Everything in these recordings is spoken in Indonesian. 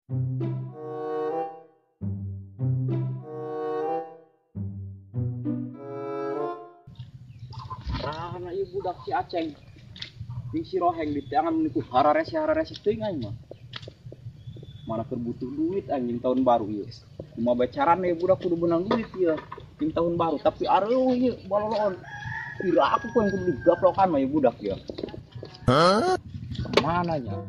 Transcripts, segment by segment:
Karena ibu budak si Aceng. Di si Roheng di tangan niku harare si teuing mah. Mana terbutuh duit anjing tahun baru ieu. Cuma bacaran budak kudu benang duit ieu. Di tahun baru tapi areuh ieu baloloon. Kira aku kok yang kudu digaplokan mah ieu budak ya. Hah? Mana nya?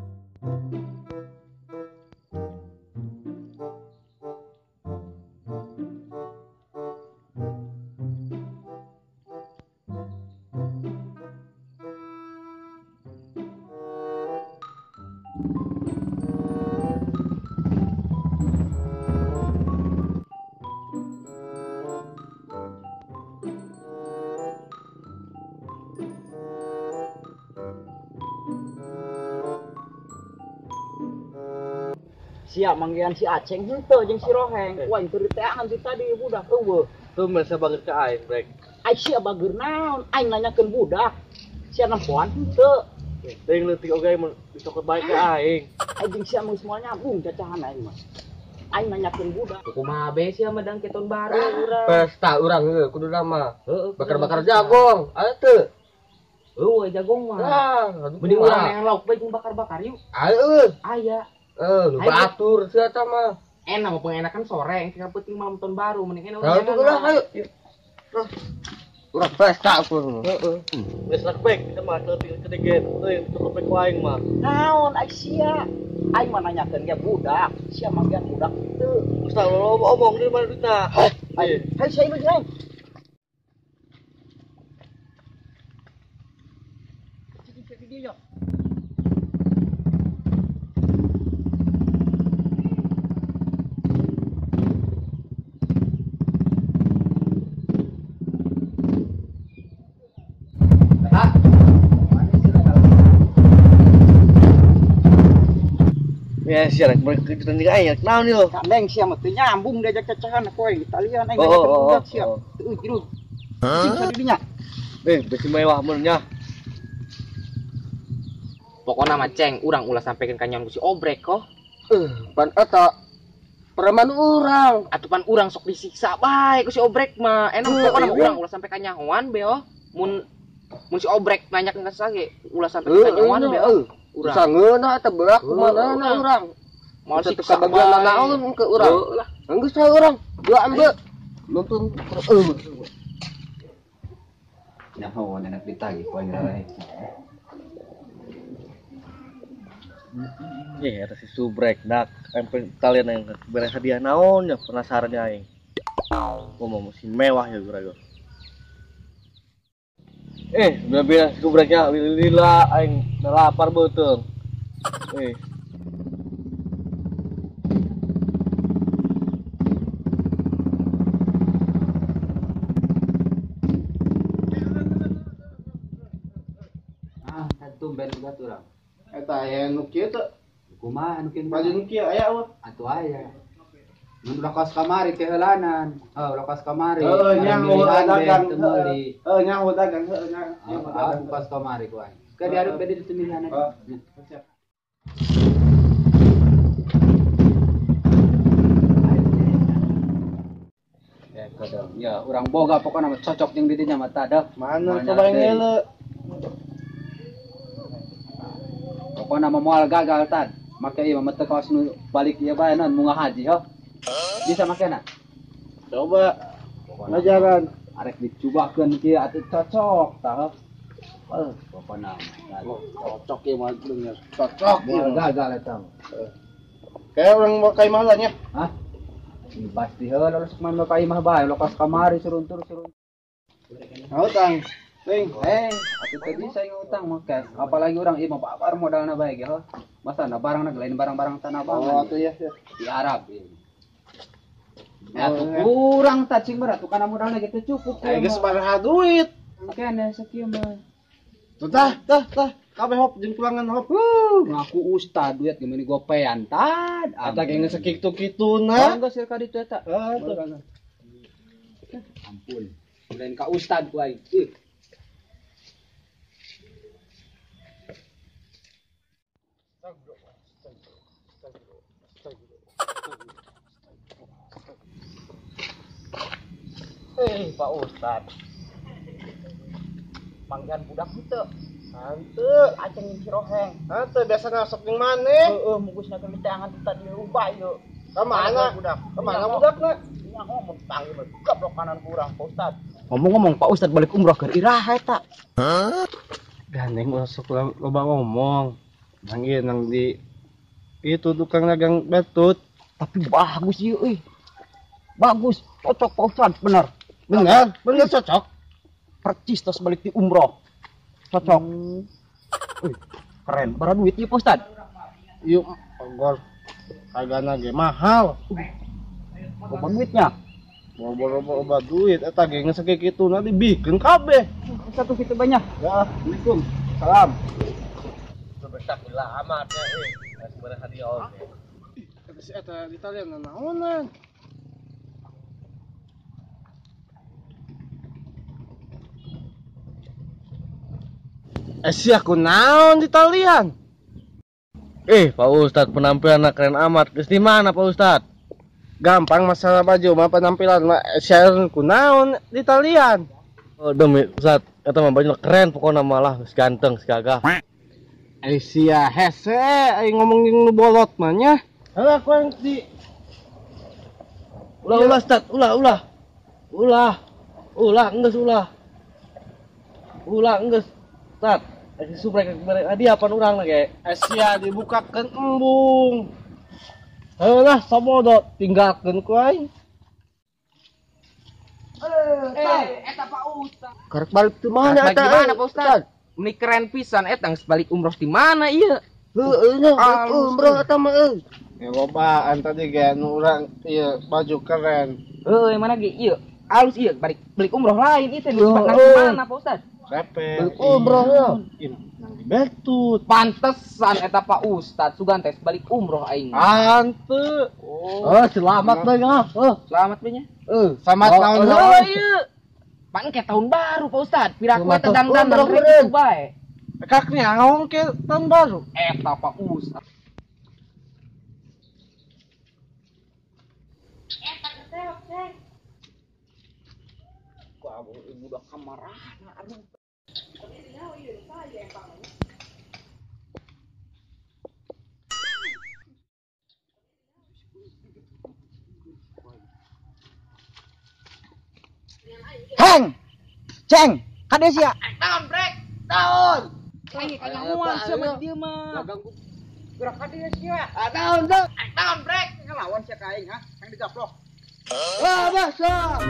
Siap manggilan si Aceng henteu jeung si Roheng. Wah, itu diteangan si tadi budak eueuh. Tuh masa bager ke aing brek. Ai sia bager naon? Aing nanyakeun budak. Sia nempoan henteu. Teuing leutik oge mun disokot bae ke aing. Aing jeung sia mung semua nyambung cacahan aing mah. Aing nanyakeun budak. Kumaha be sia medang ke tahun baru urang. Pesta urang heuh kudu nama. Bakar-bakar jagong. Aya teu? Eueuh jagong mah. Mending urang yang lauk bae jeung bakar-bakar yuk. Aya. Aya. Nu batur sia eta mah. Enak mau pengenakan sore yang tinggal penting malam tahun baru mending enak Nah, itu lah ayo. Urang pesta aku. Wes lah baik kita mah leutik kedegen. Teuing cukup bae ku aing mah. Naon ai sia? Aing mah nanyakeun ge budak. Sia manggian budak henteu. Ustaz lo omong di mana duitna? Hai sia ieu jeung. Cek dia. Ya sia rek kejutan jeung aing. Naon ieu? Kandeng sia mah teu nyambung diajak cacahan aku aing Italian aing ngajak budak sia. Teu jero. Cing didinya. Besi mewah mun nya. Pokona mah Ceng urang ulah sampekeun ka nyaon ku si obrek kok. Pan eta preman urang. Atupan urang sok disiksa bae ku si obrek mah. Enak pokona mah urang ulah sampe ka nyahoan be mun si obrek nanyakeun ka sage ulah sampe ka nyahoan be urang. Sangeuna eta berak kumaha urang. Mau siksa bagian naon ke urang. Geus sae urang. Dua ambe. Nonton Nyaho enak ditagih ku aing rareh. Eta si subrek dak. Kalian yang bere hadiah naon ya penasaran aing. Ngomong mesin mewah ya gurago. Udah subreknya lila aing lapar beuteung. Tumben juga urang. Eta aya nu kieu teh. Kumaha anu kieu? Baju nu kieu aya eueuh. Atuh aya. Mun udah kos kamari teh heulanan. Udah kos kamari. Nya dagang meuli. Nya dagang nya. Kos kamari ku aing. Ka diarep bede ditemihan aja. Siap. Ya, urang boga pokona mah cocok jeung didinya mah tadeh. Mana coba ngeuleuh. Pokona mah moal gagal tad. Make ieu mah teu kaos nu balik ieu bae naon munga haji ho. Bisa makena? Coba ngajaran. Arek dicobakeun kieu atuh cocok tah. Pokona Cocok ieu mah bener. Cocok moal gagal eta. Kayak orang mau kai mana nya? Hah? Pasti heula lulus man ka imah bae lokas kamari suruntur. Utang. Ting. Atuh teh bisa ngutang mah cash. Apalagi urang ieu mah babar modalna bae ge, Masana barangna lain barang-barang tanah bangan. Oh, atuh ya. Di Arab ieu. Ya kurang cacing berat tuh kana modalna gitu cukup. Geus baraha duit. Makanya sakieu mah. Tah. Kabeh hop jeung pulangan hop. Ngaku ustad duit gimana gopean tad. Eta ge geus sakitu-kituna. Enggak sir ka ditu eta. Ampun. Lain ka ustad ku aing. Pak Ustad. Manggihan budak itu. Hanteu. Aceng jeung si Roheng. Hanteu biasa ngasok ning maneh. Mugusna ke tangan kita dirubah yeuh. Ka mana? budak? Ka mana budakna? Nya ngomong panggil goblok kanan kurang Pak Ustad. Ngomong-ngomong Pak Ustad balik umroh ke Iraha eta. Gandeng masuk loba ngomong. Manggil nang di itu tukang dagang batut. Tapi bagus ieu euy. Bagus, cocok Pak Ustad, bener. Bener cocok. Percis tos balik di umroh. Cocok. Keren. Berapa duit ieu Pak Ustad? Yuk, ogor. Hargana ge mahal. Berapa duitnya? Loba duit eta ge geus sakituna dibikeun kabeh. Satu gitu banyak. Ya, Assalamualaikum. Salam. Sebentar lah amatnya sebenarnya hadiah oke. Eta di Italian naonan. Si aku naon di Italian? Pak Ustad penampilan keren amat. Geus di mana Pak Ustad? Gampang masalah baju mah penampilan mah share ku naon di Italian. Oh demi Ustad, eta mah baju keren pokoknya malah geus ganteng segagah. Sia hese aing ngomongin nu bolot mah nya. Halah ku yang di Ulah Ustad, ulah geus Ustad. Subrek hadiah pan urang ge. Sia dibukakeun embung. Heulah sabodo tinggalkeun ku aing. Eta Pak Ustad. Karek balik teu mana Di mana Pak Ustad? Ini keren pisan eta geus balik umroh di mana ieu? Heueuh nya umroh eta mah euy. Ya lobaan tadi ge nu urang ieu baju keren. Mana ge ieu? Alus ieu balik umroh lain itu di mana Pak Ustad? Repe. Umroh Nang di Betut. Pantesan eta Pak Ustad sugan tes balik umroh aing. Hanteu. Selamat bae ngah. Selamat bae nya. Selamat tahun Oh baru. ieu. Pan ke tahun baru Pak Ustad. Piraku eta dandan rek itu bae. Kaknya ngomong ke tahun baru. Eta Pak Ustad. Budak kamarana aduh. Heng. Ceng, kade sia? Tahun break. Tahun. Lagi kanya mual sama dia mah. Ganggu gerak kade sia. Tahun break. Ngelawan sia ka aing ha. Yang digaplok. Wah, basa.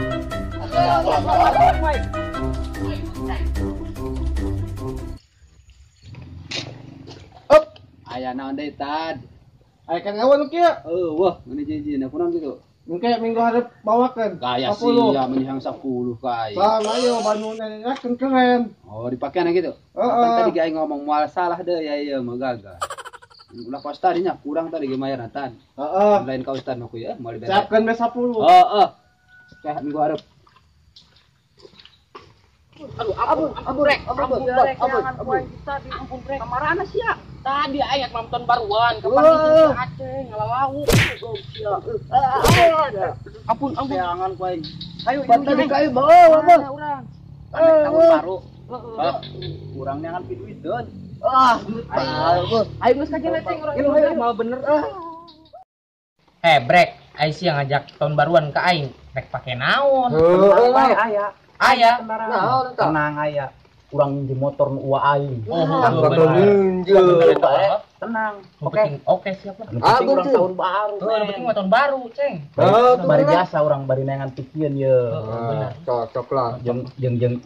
Aya naon deui tad? Aya kan awan kieu. Wah, ngene jijina kunaon kitu? Mungkin minggu harap bawakan. Kaya 10. sia menyang 10 kaya. Salah ayo bangunnya keren. Oh, dipakean gitu. Kapan tadi ge aing ngomong moal salah deui ya ieu mah gagal. Ulah ka ustad nya kurang tadi ge mayarna tan. Heeh. Lain ka ustad mah ku ya moal dibayar. Siapkan be 10. Heeh. Kayak minggu hareup. Aduh, brek. Ampun brek. Kamarana sia? Tadi aya nonton baruan, kapan itu Aceh ngalalau. Ampun. Jangan ku aing. Ayo Tadi kayu bawa apa? Urang. Tahun baru. Kurang neangan pi duit deun. Ayo geus kajen leceng urang. Mau bener. Brek, ai sia ngajak tahun baruan ka aing. Rek pake naon? Aya. Tenang aya. Kurang di motor nu ua aing. Tenang. Oke, siap lah. Penting urang tahun baru. Yang penting mah tahun baru, Ceng. Bari biasa urang bari neangan pikieun ye. Bener. Cocok lah. Jeung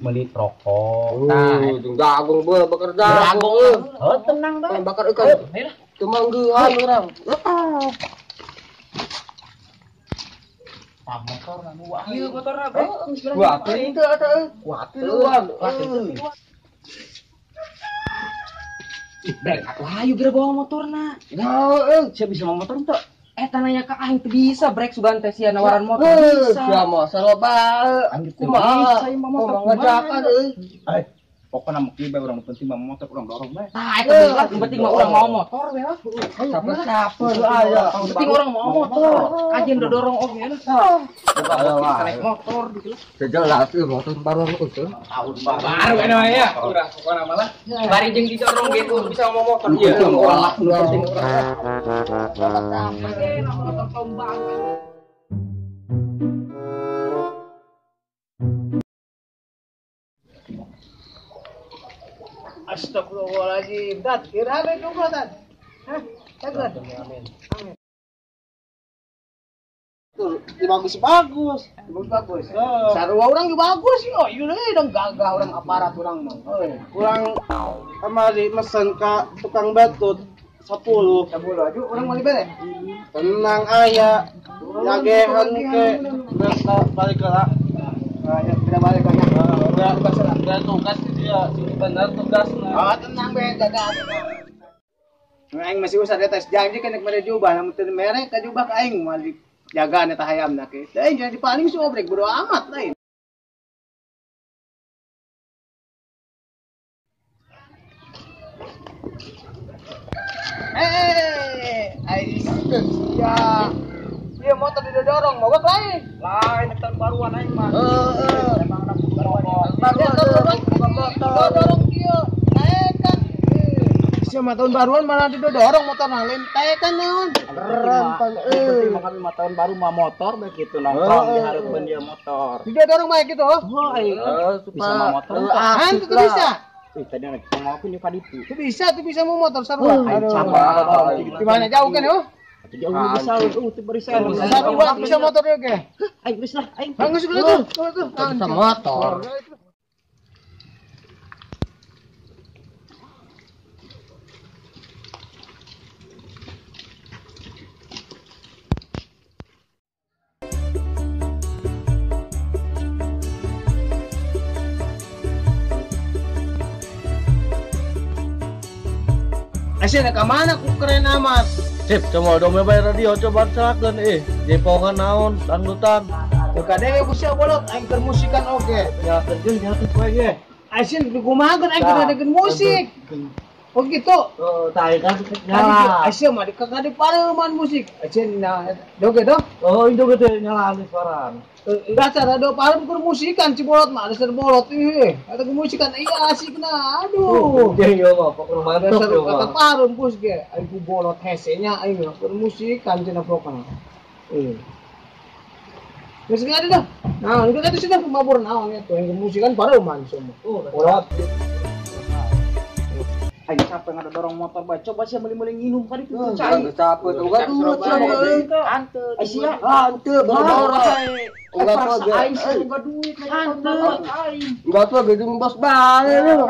meuli rokok. Jeung dagung beul bekerja. Tenang dah. Bakar ikan. Ayolah. Kemanggihan urang. Motor nu ua aing. Ieu motorna, Brek. Kuat itu ada. Kuat luan. Brek, aku hayu gara bawa motorna. Sia bisa mau motor teu? Eta nanya ka aing teu bisa, Brek sugan teh sia nawaran motor bisa. Sia mah salah bae. Anjir Kumaha? bisa ieu mah motor. Ngajakan euy. Pokoknya mau kibai orang penting mau motor orang dorong bae. Nah, itu bilang yang penting mah orang mau motor we. Siapa lu aja. Penting orang mau motor. Kajian udah dorong oke lah. Kita naik motor gitu. Jelas itu motor baru itu. Tahun baru kan ya. Udah pokoknya malah bari jeung didorong gitu bisa mau motor. Iya. Penting motor tombang. Astagfirullahaladzim, Dat, kira-kira juga, Dat. Hah? Jagat. Amin. Tuh, bagus-bagus. Bagus-bagus. Sarua orang juga bagus, yo. Iya dong gagah orang aparat orang mah. Kurang kemari mesen ke tukang batut 10. 10 aja orang mau bere. Tenang aya. Jagehan ke balik lah. Ya, tidak balik kan. Enggak tugas dia, benar tugasnya. Oh, tenang be, jaga. Aing masih usah tes janji kan nek mere jubah, namun teu mere ka jubah ka aing mah jaga nih hayamna ke. Teh jadi paling si obrek bodo amat lain. Ya. Iya motor didorong, mogok lain. Lain tahun baruan aing mah. Emang anak Dorong dia. Naikkan. Siapa tahun baruan malah didorong motor lain. Naikkan naon. Keren pan kami mah tahun baru mah motor begitu nongkrong dihareupeun dia motor. Didorong baik gitu. Bisa mah motor. Itu tuh bisa. Tadi anak ngopi di paditu. Tuh bisa mau motor sarua. Di mana jauh kan yo? Jauh bisa tuh berisan. Sarua bisa motor juga. Aing geus lah aing. Bagus tuh. Bisa motor. Asyik ke mana ku keren amat. Sip, coba dong bayar radio coba sakeun jepongan naon dangdutan. Tuh kadang bisa bolot aing keur musikan oge. Ya kerja nyatu poe ge. Asyik kumahakeun aing keur ngadekeun musik. Oh gitu. Oh, tah kan Nyala. Asyik mah di kakak di pareuman musik. Asyik nah doge do. Oh, indo gede nyala nih suaran. Dasar ada parem keur musikan cibolot mah dasar bolot ada musikan iya asik nah aduh. Jeung yo mah pokoknya mantap Dasar yo kata mah. parem bos ge aing ku bolot hesenya aing keur musikan cenah pokona. Geus gak ada dah. Nah, itu tadi sudah pemabur naon itu yang musikan pareuman semua. Bolot. Aing capek ada dorong motor bae. Coba sia meuli-meuli nginum kali itu Cai capek tuh gak duit Ante. Sia Hanteu dorong. enggak apa aing sih enggak duit aing. Enggak tuh gedung bos bae lu.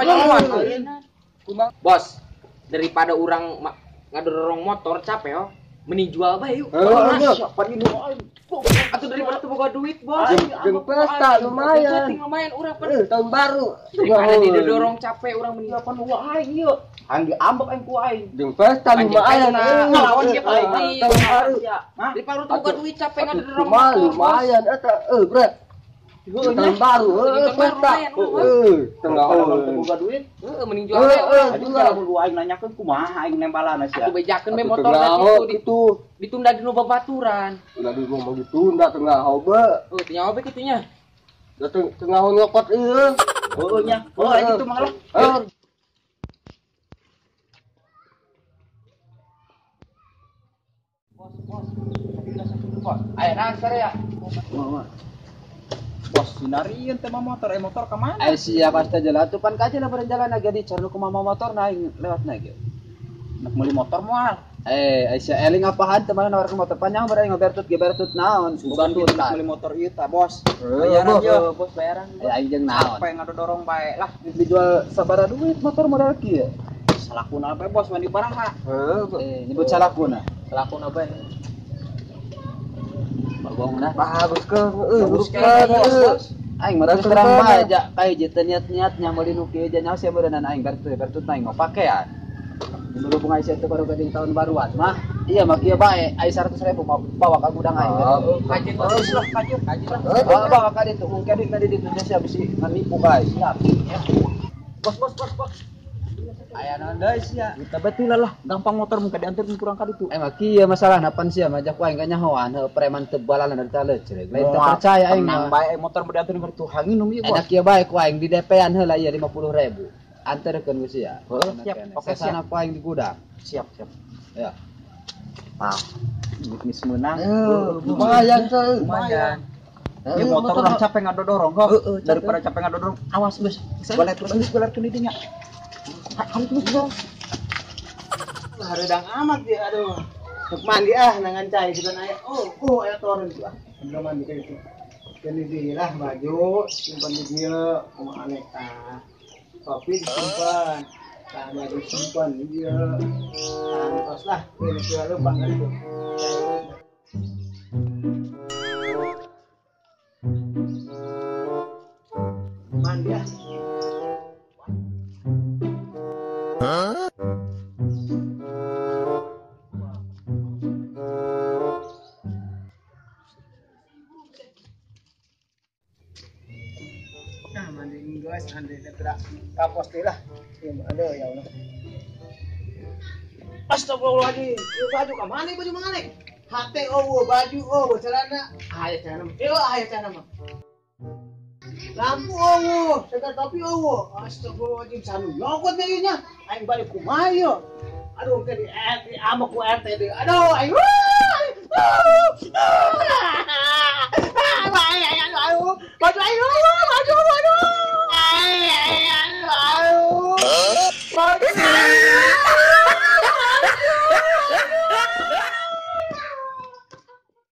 Bos, daripada orang ngadorong motor capek yo, mending jual bae yuk. Siapa ini aing? Atau daripada tuh boga duit, Bos. Jeung pesta lumayan. Lumayan urang Tahun baru. daripada didorong capek urang mending Siapa nu aing ieu? Aing diambek aing ku aing. Jeung pesta lumayan. ngelawan dia paling Tahun baru. daripada tuh boga duit capek ngadorong Cuma motor. lumayan eta bre. Tahun baru pesta. Tengah Boga duit. Heeh, mending jual bae urang. Aduh kalau lu aing nanyakeun kumaha aing nembalan sia. Aku bejakeun bae motor itu ditunda di nu babaturan. udah di rumah ditunda tengah hoba. Oh, tanya apa kitunya? Tengah ngokot ieu. Heueuh nya. Oh aing itu mah lah. Ayo nang ya. Bos sinarieun teh mah motor motor ka mana? Siapa pasti jalan tuh pan kaca na jalan lagi di carno ke mama motor naik lewat naik. Nak meuli motor moal. Aisyah eling apahan teman nawarkan motor panjang berarti ngebertut naon Bukan gitu meuli motor ieu tah, Bos. Bayaran Bayaran bos bayaran. aing jeung naon Apa yang dorong bae lah. dijual sabaraha duit motor modal kieu Salakuna bae bos mandi baraha. nyebut salahkuna Lakon apa? bagongna bagus ke Bos. aing mah terus terang bae aja kae teu niat-niatnya meuli nu kieu nya sia beureunan aing bertut naing mau pakean dulu bunga isi itu baru gading tahun baruan mah iya mah kieu bae ai 100.000 bawa ka gudang aing Kajian terus lah, kajian lah. bawa ka ditu mungkin di ditu sia bisi nipu bae siap Bos. Aya nanda sia. Kita betul lah, gampang motor muka diantar kurang kali itu. Emang kieu masalah napan sia majak wae ka nyahoan heuh preman tebalan dari tale cerek. Lain teu percaya aing Tenang mah. bae motor mau diantar itu hangin umi bos. Enak kieu bae ku aing di DP-an heula ieu 50.000. Anterkeun ku sia. Siap. Oke, Sana ku aing di gudang. Siap. Ya. Ah, bisnis menang. Lumayan tuh. Lumayan. Ya motor udah capek ngadodorong kok. Daripada capek ngadodorong, awas bos. Boleh terus didinya. Harus terus. Hareudang amat dia aduh. Nek mandi nangan cai juga aya. Aya toren itu Belum mandi kayak itu. Jadi dilah baju simpan di dia kumaha aneka. Kopi disimpan. Baju simpan di dia. Tos lah, pilih lubang kan itu. Mandi ya. Nah, mandiin guys, ande tidak kapos deh lah. Ada ya Allah. Astagfirullahaladzim, baju ke mana baju mana? Hati baju celana. Ayo celana mah. Lampu segar topi Astagfirullahaladzim, sanu nyokot deh nya. Aing balik kumaha. Aduh, ke di amak ku RT deh. Aduh, aing. Baju aing.